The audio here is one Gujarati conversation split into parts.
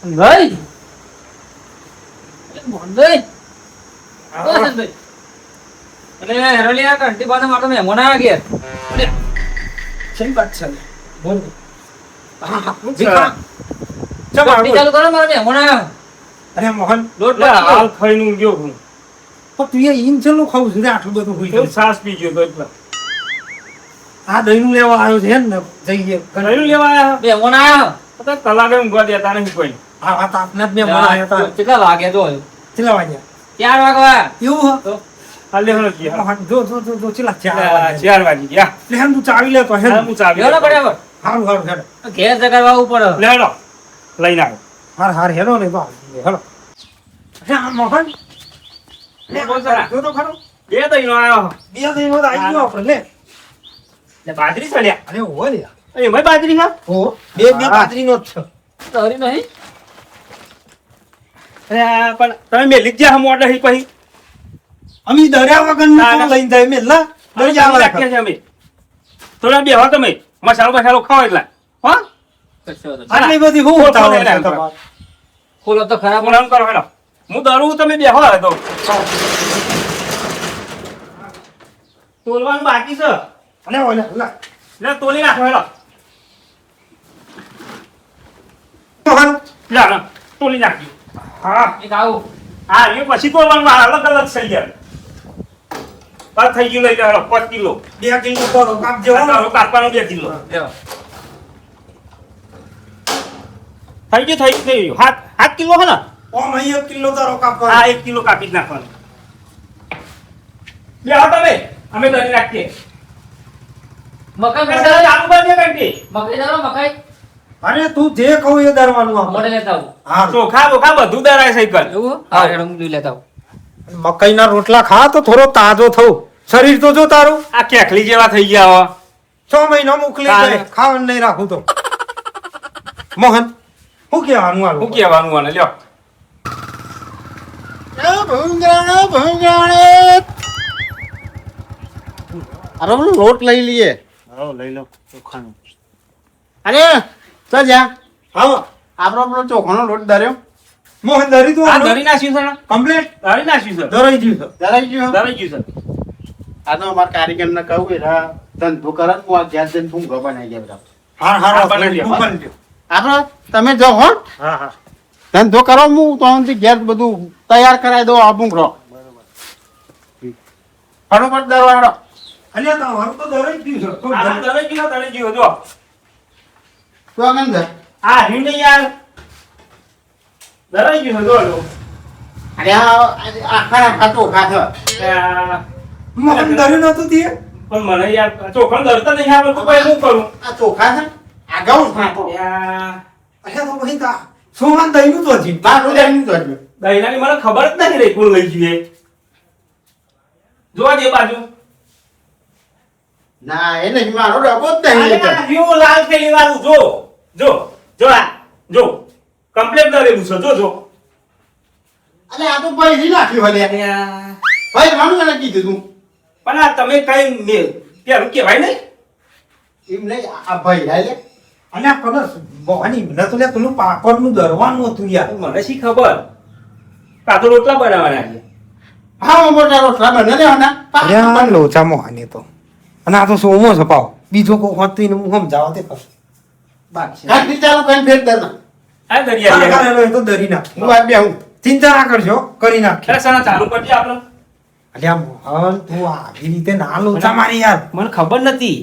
ભાઈ બોંધઈ ભાઈ અરે હેરોલિયા ઘંટી બાને મારતો મહેમાન આવ્યા ગયા અરે શેની વાત છે બોલ ચમ ઘંટી ચાલુ કરો મારા મહેમાન આવ્યા અરે મોહન લોટ હાલ ખાઈને ગયો હું પણ તું એ ઇન્ચલું ખાવું છું ને આટલું બધું હોય તો સાસ પી ગયો તો એટલે આ દહીંનું લેવા આવ્યો છે ને જઈએ કયું લેવા આયા મહેમાન આવ્યા તો તલાકે ઊંઘવા દેતા નહીં કોઈ આ વાત આપને જ મેં આવ્યા હતા કેટલા વાગે તો કેટલા વાગ્યા 4 વાગવા એવું તો હાલ લેવાનો ગયા મોહન જો ચેલા 4 4 વાગી ગયા લે હેમ તું ચાવી લે તો હેમ હા, હું ચાવી લેલો બરાબર હારું હારું હેડ ઘેર જગાડવા ઉપર લેડો લઈને આવ્યો હાર હેડો ને બા હેડો અરે આ મોહન લે બોલ જરા. જો તો ખરો બે દઈનો આવ્યો બે દહીંનો તો આવી ગયો આપણે લે ને બાજરી ચડ્યા અરે હો લે એમાં બાજરી હા હો બે બાજરીનો જ છે ધરી નહીં અરે પણ તમે મેલી જ જ્યાં મોટા હી પછી અમી દર્યા વગર ના, નું ના. લઈને જાય મેલ ના દર્યા અમે વગર રાખીએ છીએ અમે થોડા બે હો તમે મસાલો ખાઓ એટલા હો આટલી બધી હું ખોલ, ઉતાવળ ખોલ, છે ખોલ. તમારે ખોલો તો ખરાબ બોલાવ કરો હેડો હું દરું તમે બે હો તો તોલવાનું બાકી છે અલે ઓલે લા લે તોલી નાખો હેડો મોહન લે લે, તોલી નાખજો હા એક આવું હા એ પછી તોલવાનું અલગ અલગ થઈ જાય બસ થઈ ગયું લઈ જાઓ 5 કિલો 2 કિલો તો કાપ જેવો તારો કાપવાનો 2 કિલો લેવો થઈ ગયું હાથ કિલો હે ને ઓમ અહીં 1 કિલો તારો કાપ હા 1 કિલો કાપી જ નાખવાનું લે આવો તમે અમે દરી રાખીએ મકાઈ મસાલા મસાલા ચાલુ કરી દે કંટી મકાઈ દારો મકાઈ અરે તું જે કહું એ દરવાનું આપ મોડે લેતા આવું હા ચોખા બોખા બધું દરાય સાયકલ એવું હા હેડો હું લઈ લેતા આવું મકાઈના રોટલા ખા તો થોડો તાજો થવું શરીર તો જો તારું આ કેખલી જેવા થઈ ગયા હો 6 મહિના મોકલી કાલે. દે ખાવાનું નહીં રાખું તો મોહન શું કહેવાનું શું આલું કહેવાનું આને લ્યો અરે પેલો લોટ લઈ લઈએ લઈ લો ચોખાનો અરે તો જા હા આપણો પેલો ચોખાનો લોટ દર્યો મોહન ધરી તું આ દરી નાખ્યું છે ને કમ્પ્લીટ દરી નાખ્યું છે ધરાઈ ગયું છે દરાઈ ગયો દરાઈ ગયું છે આ તો અમારા કારીગરને કહું કે રા ધંધો કરે ને હું આ ગેસ જઈને ભૂંગળો બનાવી ગયા બધા હા હા, હા બનાવી દે, તું બનાવી બનાવી દે. આપણો તમે જો હો હા હા ધંધો કરો હું તો અહીંથી ગેસ બધું તૈયાર કરાવી દઉં આ ભૂંગળો ફટોફટ દરવાડો અલ્યા તમારું તો ધરાઈ ગયું છે તો આ ધરાઈ- દરાઈ ગયું જો તો આમ અંદર આ હિંડ યાર દરાઈ ગયું જો લો અરે આ આખા ચોખા છે આ, મોહન ધરી નહોતું તે પણ મને યાર ચોખા દરતા નહીં આવે તો ભાઈ શું કરું આ ચોખા છે આગળ ફાંકો યાર અલ્યા તો પછી તા સોમન દહીંનું તો હજી બાર ઉડાડી તો હજુ દહીનાની મને ખબર જ નથી રહી કોણ લઈ જઈએ જોવા જે બાજુ ના એ નહીં મારો ડબ્બો જ નહીં અરે લેતો. આ વ્યૂ લાલ થેલી વાળું જો આ જો કમ્પ્લીટ દરેલું છે જો અરે આ તો પૈસી નાખ્યું હલે ભાઈ માનું એને કીધું તું પણ આ તમે કઈ પેલું કહેવાય નહીં એમ નહીં આ ભાઈ લે અલ્યા કલર મોહની મને તો લે પેલું પાપડનું દરવાનું હતું યાર મને શી ખબર કાં તો રોટલા બનાવવાના છે હા મોટા રોટલા બને લેવાના અલ્યા લોચા મોહની તો અને આ તો સોમો છે પાવ બીજો કોઈ હોત તો એને હું સમજાવવા તે કર બાકી કાંઈ ચાલુ કરીને ફેર દેના આ દરિયા કરેલો એ તો દરી નાખ હું આ બેહું ચિંતા ના કરજો કરી નાખ સણા ચાલુ કરજે આપણે અલ્યા મોહન તું આવી રીતે ના લોચા મારી યાર મને ખબર નથી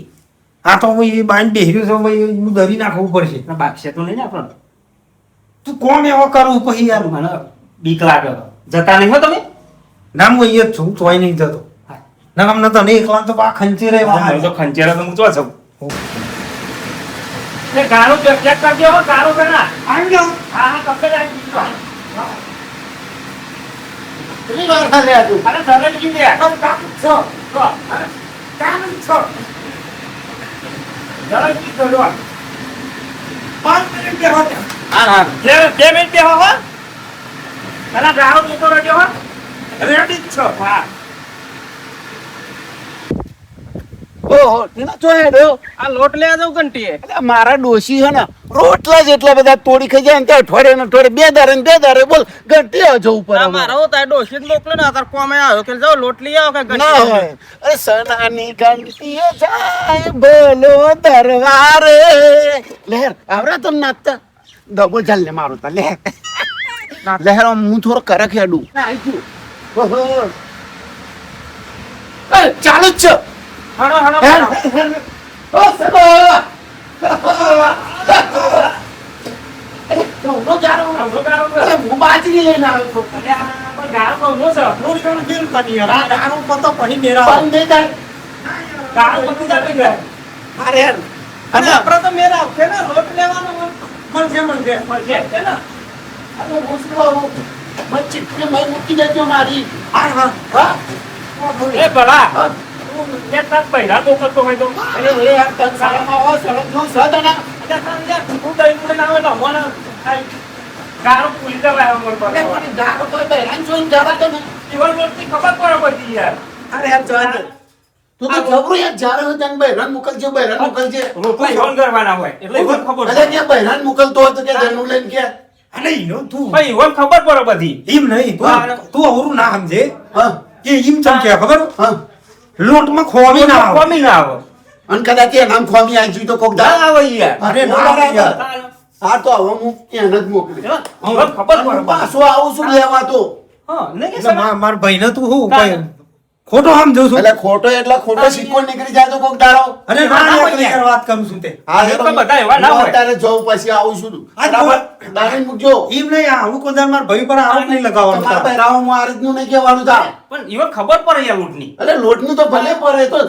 આ તો હું એ બાઈન બેહર્યું છે ભાઈ હું દરી નાખવું પડશે બાગશે તો નહીં ને આપણને તું કોમ એવો કરું પછી યાર મને બીક લાગે જતા નહીં હો તમે ના હું અહીંયા જ છું તોય નહીં જતો ના અમને તને એકલા તો બા ખંચી રહેવા મને તો ખંચેરા તો હું ચો છું એ ગારો ચેક કરજો હો ગારો પેલા આવી જાઓ હા હા કપડે આવી ગયું કેટલી વાર ખાલે આ તું અરે સરળ કી દે છો જો કામ છો સરળ કી દો જો 5 મિનિટ બેહો ત્યાં. હા હા બે મિનિટ બેહો હો અને ગારો મૂકો રહેજો હો રેડી જ છો હા ઓ ઓહો ટીના ચો હેડ્યો આ લોટ લેવા જાઉં ઘંટીએ અલ્યા, મારા ડોશી છે ને રોટલા જેટલા બધા તોડી ખાઈ જાય ને તે અઠવાડિયે ને અઠવાડિયે બે દારે બોલ ઘંટી જવું પડે અમારે. મારો તાર ડોશી જ મોકલો ને તાર કોમે આવ્યો કે જાઓ લોટ લઈ આવો કે ના હોય અરે સનાની ઘંટી જાય બોલો દરવારે લહેર આવડે તો નાચતા દબો ચાલ ને મારું તા લહેર લહેર હું થોડો કરક હેડું ઓહો. એ, ચાલુ જ છે હણો હણો ઓ સબા નો જારો અરે હું બાજી લઈને આવ્યો છું. ગારો કોનો છે રોટલાનું બિલ કરી યાર. આ દારૂ પતો પછી મેરા પણ નહીં થાય. ગારો પતી જાય કે અરે યાર. અને આપણે તો મેરા આવશે ને લોટ લેવાનો મન છે છે ને અરે મુસલો મચ્છી કે મેં મૂકી દેજો મારી હા હા એ ભલા એ તાર પહેલા તો કરતો હોય તો અરે એ યાર તન સારામાં હો સળગ નો સદના એટલે તને તું દઈ મને ના આવે મને ગારો પુલી દેવા મન પર અરે પણ ગારો કોઈ બહેરાન જોઈને જવા તો ને જીવન વસ્તી ખબર પડે પછી યાર અરે યાર જવા દે તું તો જબરો યાર જારે હોય તને બહેરાન મોકલજે રોટલા ઈવન કરવાના હોય એટલે ઈવન ખબર અરે ત્યાં બહેરાન મોકલતો હતો કે જનું લઈને કે અરે ઈનો તું ભાઈ ઈવન ખબર પડે બધી એમ નહીં તું અવરું ના સમજે હા કે એમ ચમ કે ખબર હા લોટમાં ખોવી ના આવે કોમી ના આવે અને કદાચ એ નામ ખોમી આવી તો કોક ના દા આવે યાર અરે ના આવે યાર. હા તો હવે હું એને જ મોકલી ઈવન ખબર પડે પાછો આવું છું લેવા તો હા નહીં કે એટલે માર ભાઈને તું હું કઈ ખોટો સમજુ છું એટલે ખોટો સિક્કો નીકળી જાય તો કોક દાડો અરે ના ના clear વાત કરું છું તે હા એ તો બધા એવા ના હોય. તારે જવું પછી આવું છું આ બરાબર દાણી મૂકજો એમ નહીં આવું કોદાર માર ભાઈ પર આરોપ નહીં લગાવવાનો તમારા પહેરાવામાં આ રીતનું નહીં કહેવાનું થાય પણ ઈવન ખબર પડે યાર લૂંટની એટલે લોટનું તો ભલે પડે તો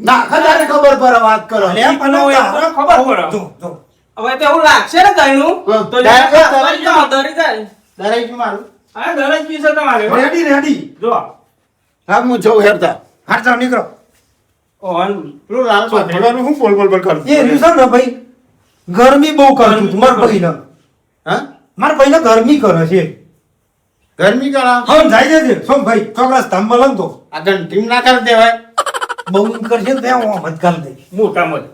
નાખા તારે ખબર પડે વાત કરો અરે આ પણ તારા ખબર પડે. જો જો હવે તો એવું લાગશે ને ગાયનું હા. તો ડાયરેક્ટ યાર તારે ભાઈ જો ડરી જાય દરેક મારું આ દરજ પીસે તમારે રેડી રેડી જો હા હું જઉં હેરતા હાર જાવ નીકળો ઓન પેલું લાલ ભગવાન હું બોલ કરું એ રહ્યું છે ને ભાઈ ગરમી બહુ કરતું હતું મારા ભાઈને હા મારા ભાઈને ગરમી કરે છે ગરમી કરા હવે જાય છે સોમ ભાઈ ચોકડા સ્તંભ લંગતો આ ઘંટી ના કરી દેવાય બહુ એમ કરશે ને ત્યાં હું મત કરી દે મોટા મત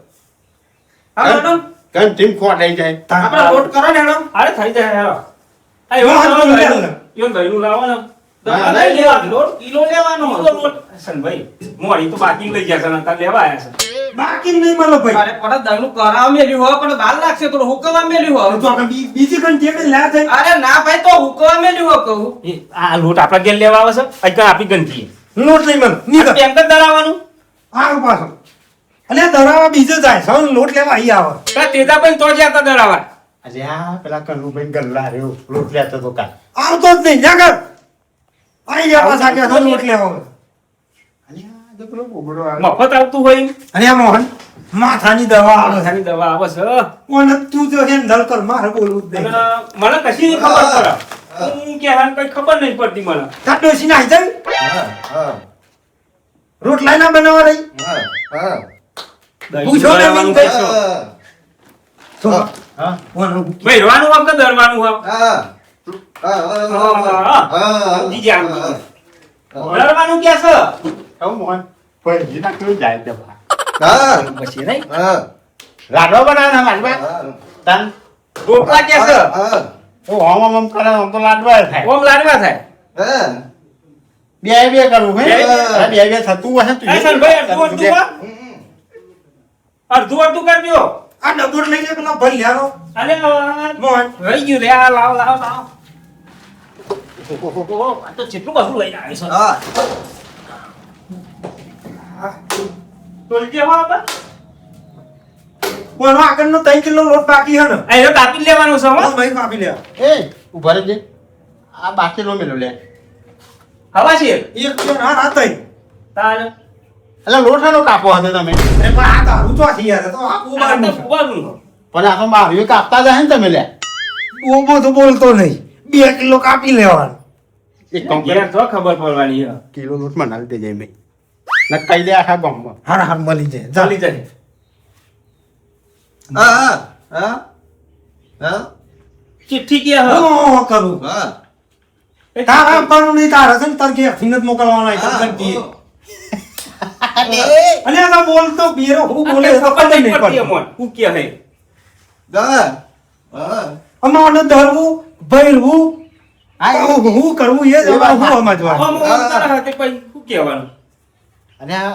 હા મેડમ ઘંટી ખોટાઈ જાય આપણે લોટ કરો ને મેડમ અરે થઈ જાય હેરો આ હા, હા, એવું હા, એવું દહીનું લાવો ને હા, દહીં લેવાનું લોટ કિલો લેવાનો લોટ ભાઈ મોડી તો બાકી લઈ ગયા છે ને તાર લેવા આયા છે બાકી નહીં મળે ભાઈ અરે પણ દહીંનું કરાવ મેલ્યું હોય પણ બાર લાગશે તો હુકવા મેલ્યું હોય તો આપણે બીજી ઘંટી એટલે લ્યા થઈ અરે ના ભાઈ તો હુકવા મેલ્યું હોય કહું આ લોટ આપણા ઘેર લેવા આવે છે આજકાલ આપણી ગંદકી લોટ નહીં મળે નીકળ કેમ કર દળાવવાનું આવ પાછો અલે દરાવા બીજે જાય સૌ લોટ લેવા અહીં આવે તા તેતા પણ તો જ્યાં તા દળાવા અરે આ પેલા કનુભાઈ ગલ્લા રહ્યો લોટ લેતો તો કાલ આવતો જ નહીં જા કર આઈ ગયા પાછા કે સૌ લોટ લેવા આવે અલ્યા તો પેલો બોબડો આવે મફત આવતું હોય અરે આ મોહન માથાની દવા આવે છે માથાની દવા આવે છે કોણ તું તો છે દલ કર મારે બોલવું જ અને નહીં મને કશી નહીં ખબર પડે હું કે હાલ કઈ ખબર નહીં પડતી મને તાર ડોસી નાઈ જાય હા રોટલા ના બનાવવા રહી હા પૂછો ને દળવાનું મિન કશો. તો હા કોણ ભેરવાનું હોય કે દળવાનું હોય હા સમજી ગયા આમ. દળવાનું ક્યાં છે હું મોહન પૈસી નાખ્યું જાય તે ભા પછી નહીં લાડવા બનાવવાના લાડવા તન રોટલા ક્યાં છે ઓ આમ કરે આમ તો લાડવા થાય ઓમ લાડવા થાય બે કરવું હે બે બે થતું હશે તું એ સંભાઈ અડધું અડધું હોય? અડધું અડધું કરજો આ ડબોટ લઈને પેલા ભલ લ્યારો અરે મોહન રહી ગયું લે આ લાવ લાવ લાવ ઓહો, આ તો કેટલું બધું લઈને આવ્યો છે તોલજે હો આપણે. કોણ આગળનો 3 કિલો લોટ બાકી હે ને આ એનો કાપી જ લેવાનો છે હો ભાઈ કાપી લે એ ઉભા રહેજે આ બાકી નો મેલો લે હવા છે એક કિલો ના ના તઈ તાર એટલે લોઠાનો કાપો હતો તમે અરે પણ આ તારું તો છે યાર તો આ આ ઉબાડનું તો ઉબાડનું છે. પણ આ તો મારું કાપતા જાય ને તમે લે ઓબો તો બોલતો નહીં 2 કિલો કાપી લેવાનું એક કામ કરે ઘેર તો ખબર પડવાની છે. કિલો લોટ માં નાલ દે જાય મેં ન કઈ દે આખા ગામમાં હાર હાર મળી જાય ચાલી જાય ચિઠ્ઠી કે હ હું કરું તારા આપવાનું નહીં તારા છે ને તાર કે ફીનત મોકલવાના હોય તાર ઘંટી અને આ બોલતો બેરો હું બોલે તો ખબર નહીં પડતી. હું કે હે અમારે ધરવું ભરવું હું કરવું એ જ અમારે હું સમજવાનું. પછી શું કહેવાનું અને આ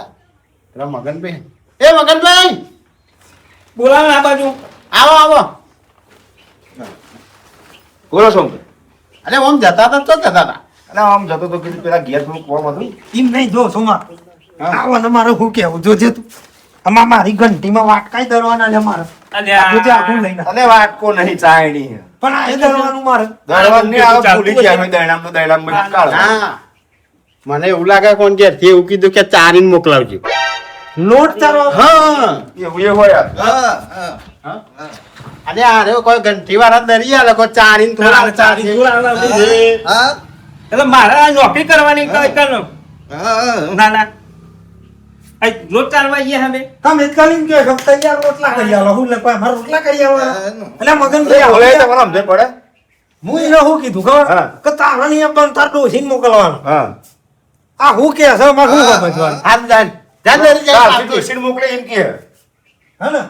પેલા મગનભાઈ મગનભાઈ બોલાવે આ બાજુ આવો બોલો છો અરે આમ જતા હતા તો જતા હતા અને આમ જતો તો કીધું પેલા ઘેર થોડું કોમ હતું એમ નહીં જો સોમા આવો ને મારે શું કેવું જોજે તું આમાં મારી ઘંટીમાં વાટકાઈ દરવાના છે મારે જોજે આખું લઈને અને વાટકો નહીં ચાયણી પણ આ એ દરવાનું મારે દરવાજને આ ભૂલી ગયા અમે દૈણામ કાઢો હા મને એવું લાગે કોણ કે એવું કીધું કે ચારીને મોકલાવજો લોટ ચારવા હા એવું એ હોય અને આ રહ્યો કોઈ ઘંટી વાળા દરિયા લોકો ચારીને થોડા ચારી એટલે મારે આ નોકરી કરવાની ના ના આ લોટ ચાલવા ગયા અમે તમે જ ખાલી કે તૈયાર રોટલા કરી આલો હું લે મારા રોટલા કરી આલો એટલે મગન બોલે ભાઈ તમને સમજણ પડે હું એને શું કીધું ખબર હા. કે તારા નહીં પણ તાર ડોસીને મોકલવાનો હા આ હું કે છે મારે શું સમજવાનું હાથ જાન જાન દરી જાય કાલથી ડોશીને મોકલે એમ કે હા ને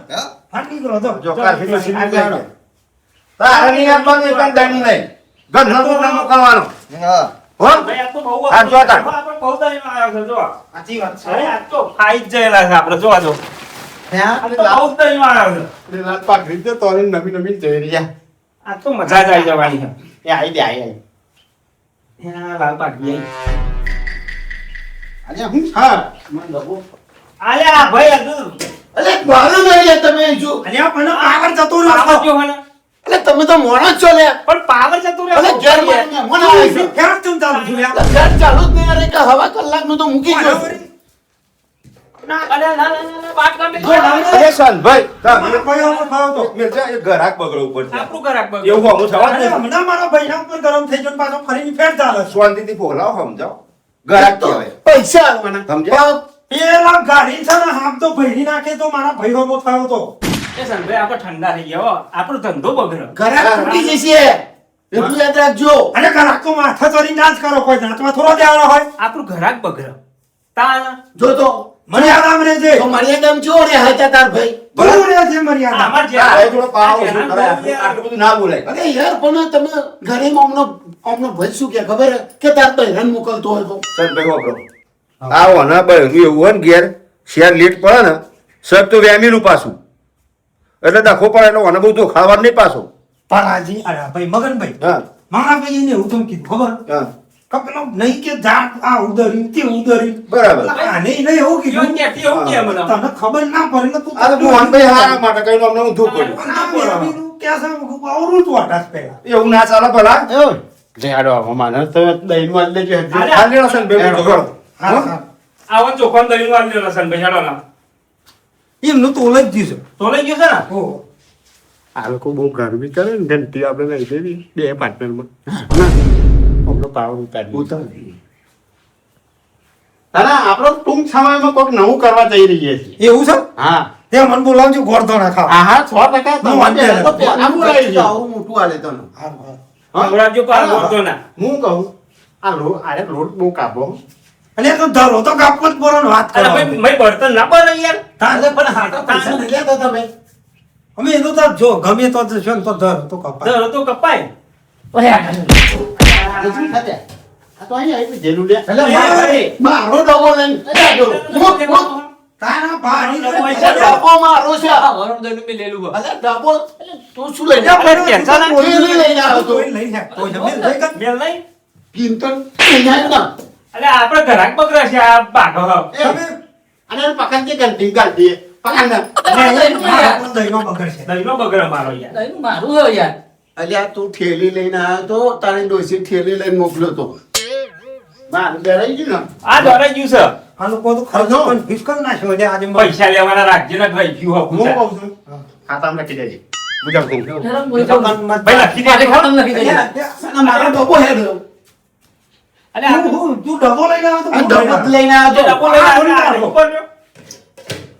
હા નીકળો તો જો કાલથી ડોશીને મોકલે એમ કે. તારે નહીં આપવાનું એ પણ દૈણું નહીં. ઘરનો પ્રોગ્રામ મોકલવાનો. હો? ભાઈ આ તો બહુ હા, જો તાર. આપણે બહુ દાડીમાં આવ્યા છે, જો. સાચી વાત અરે આ તો ખાઈ જ ગયેલા છે આપણે, જોવા જો. આ તો બહુ દાડીમાં આવ્યા છે. લાલ પાઘડી તો તોરી નવી નવી જઈ રહ્યા આ તો મજા જ આવી જવાની છે. એ આઈ દે આઈ હા, લાલ પાઘડી આવી. અરે હું હા મન દબો આલ્યા ભાઈ આ દૂધ. અરે બારું નહીં તમે જો અલ્યા પણ આગળ જતો પાવર રહ્યો જો હને. અરે તમે તો મોણા જ છો લે પણ પાવર જતું રહે. અરે ઘેર માં મહેમાન આવે છે ફેર કેમ ચાલુ છું યાર ઘર ચાલુ જ નહીં અરે કે હવા કલાકનું તો મૂકી જો ના, અલ્યા, ના, ના, ના, વાત કરી દે. અરે સન ભાઈ મને કોઈ આવો થાવ તો મિર્ઝા એ ઘરાક બગડો ઉપર છે. આપણું ઘરાક બગડ્યું. એવું હોવું થવા અરે દે. હમણાં મારા ભાઈના ઉપર ગરમ થઈ ગયો ને પાછો ફરીને ફેર ચાલે છે. શાંતિથી બોલાવો સમજાવો ઘરાક કહેવાય પૈસા આવવાના સમજ્યા? પેલા ગાડી છે ને હાથ તો ભરી નાખે તો મારા ભાઈનો થયો તો એ સંભાઈ આપણે ઠંડા થઈ ગયા હો. આપણો ધંધો બગડ્યો. ઘરે તૂટી જશે એટલું યાદ રાખજો અને ઘરાક તો માથા ચોરી ના જ કરો કોઈ દાંતમાં થોડો દેવાનો હોય આપણું ઘરાક બગડ્યો. તાન જો તો મર્યાદામાં રહેજે તો મર્યાદામ જો રે હતા તાર ભાઈ બરોબર રહેજે મર્યાદા આમાં જે તારે થોડો પાવ ઓછો કરાય. આટલું બધું ના બોલાય. અરે યાર પણ તમે ઘરે અમનો ભાઈ શું કે ખબર હે? કે તાર તો હેરાન મોકલતો હોય તો સન ભાઈ વાપરો. આવો ને બહેનું એવું હોય ને ઘેર શેર લેટ પડે ને સર તો વેમેલું પાછું એટલે દખો પડે એટલે મને બહુ ખાવાનું નહીં પાછું. પરાજી અરે ભાઈ મગનભાઈ હા મારા ભાઈ એને એવું તો કીધું ખબર હા કે પેલો નહીં કે જાત આ ઉદરી તે ઉદરી બરાબર. આને નહીં એવું ઈવન કીધું ક્યાંથી એવું કે મને? તને ખબર ના પડે ને તું આ તો મોહનભાઈ હારા માટે કઈ અમને ઊંધું પડ્યું. પણ આ બેબીનું કે છે આવરું તું આટાસ પેલા એવું ના ચાલે ભલા. જેડો માને તો દહીં માં લેજો અરે, આ લેલો સન ભાઈ હેડો. જોડો. હા હા આવો ચોખા દહીં વાળી દેલો સંભાઈ હેડો ના. એમનું તો ઓળખ દીધું તો લઈ ગયો છે ને? ઓ આ લોકો બહુ ગરમી કરે ને ઘંટી આપણે લઈ દેવી બે પાર્ટનરમાં આપણો પાવર ઉતારી દાદા આપણો ટૂંક સમયમાં કોઈક નવું કરવા જઈ રહીએ છીએ એવું છે હા તે મને બોલાવજો ગોળધોણા ખાવા હા 100% વાંધો નહીં. તો પેલા બોલાવી છે આવું મોટું આલે તને હા, હા. ખવડાવજો પાર ગોળતો ના. હું કહું આ લોટ બહુ કાપો અને તો ધરો તો કાપવો જ પડે ને વાત અરે કરો ભાઈ ભાઈ બળતણ ના પડે યાર. તારે પણ હાટા પૈસા નહીં લેતા તમે અમે એ તો તાર જો ગમે તો જ છે ને તો ધર તો કપાય ધરો તો કપાય. નથી થતા. આ તો અહીંયા આવી જેલું લે એ ભાઈ. મારો ડબો લઈને જાજો. તારા ભાઈ ડબો મારો છે આ વરુણ દહીંનું મેં લેલું હોય. અરે ડબો તું શું લઈને જા આવ્યો? પડ્યો ટેન્શન ના. કોઈ નહીં લઈને આવ્યો તો. કોઈ લઈ લે કોઈ જમે લઈ કર મેલ નહીં? કિંતન લઈને આવ્યો ને. અલે આપણે ઘરાક બગડે છે આ ભાગો. એ, અને એને પકડ કે ઘંટી કાઢી દે. પકડ ને. મારા પણ દહીંનો બગડ છે દહીંનો બગડે મારો યાર. દહીંનું મારું હોય યાર. અલ્યા તું ઠેલી લઈને આવ્યો તો તારી ડોસી ઠેલી લઈને મોકલ્યો તો મારું ડરાઈ ગયું ને આ દોરાઈ ગયું છે. આ લોકો તો ખર્ચો પણ ફીસ કરી નાખ્યો એટલે આજે પૈસા લેવાના રાખજે ને ભાઈ ગયું હોય હું પૂછે. કહું છું ખાતામાં લખી દેજે મુજબ કહું જરાક બોલી જાઓ. ભાઈ લખી મારે દેજે. ખતમ નથી થઈ. અને મારો ડબ્બો હેડ અલે આ તો તું ડબો લઈને આવ્યો તો આ ડબ્બો જ લઈને આવ્યો તો ડબ્બો લઈને આવ્યા, ઉપર જો.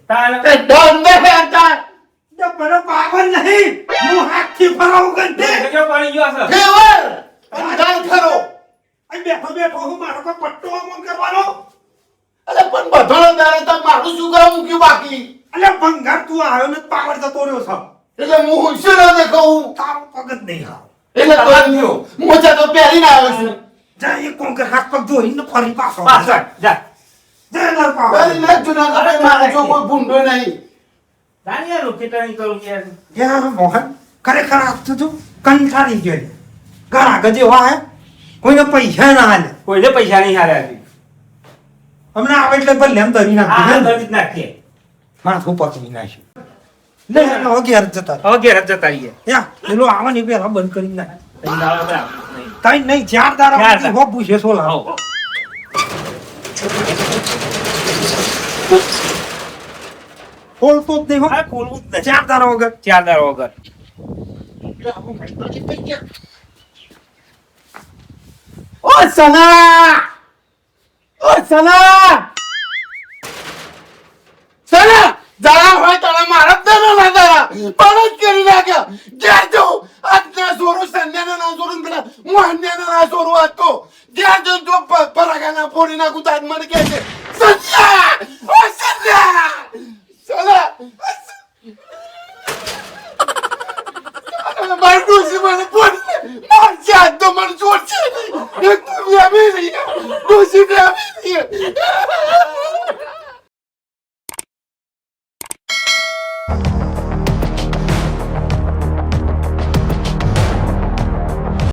તાન. એ ડબ્બે હેડતા મને પાવર નહીં હું હાથથી ફરાવું ગંટે ગજબ પાણી ગયો છે. ફેવર અંધાર ખરો અહીં બેઠો બેઠો હું મારો કોઈ પટ્ટો આમ કરવાનો અલે પણ બધો દાડે તો તું આવ્યો ને પાવર જતો રહ્યો છે એટલે હું હોશિયાર કહું તારો પગ જ નહીં હાવ એટલે કોઈ થયો મોજા તો પહેરીને આવ્યો છું જા એ કોંકર હાથ પગ ધોઈને ફરી પાછો પાછળ જા જા ના પાવર પહેરીને જ જુના કરે મારે જો કોઈ ભૂંડો નહીં દાનિયાનું કેટલાની કરું યાર યા મોહન ખરેખર આ તું કંટાળી ગયો ઘણા ગજે વાય કોઈને પૈસા ના હાલે કોઈને પૈસા નહીં હારે હતી હમણાં આવે એટલે ભલે એમ ધરી હા નાખી દર્દ જ નાખીએ માથું પકડી નાખ્યું લે હવે ઘેર જતા હવે ઘેર જ જતા રહીએ યા પેલો આવવાની પેલા બંધ કરી નાખ તઈ દાડો બરાબર નહીં. કઈ નહીં ચાર દાડા ચાર પછી હો પૂછે સોલા હો. ખોલતો જ નહીં હો આ ખોલવું જ નથી. ચાર દાડા વગર ચાર દાડો વગર ઓ સના સના જરા હોય તારા મારા જ ના તારા પણ જ કરી નાખ્યા ઘેર જાઉં આજના સોરું સંધ્યાના ના સોરું પેલા મોહન્યાના ના સોરું આજ તો ઘેર જાઉં તો પરાગાના ફોડી નાખું તો આજ મને કહે છે સંધ્યા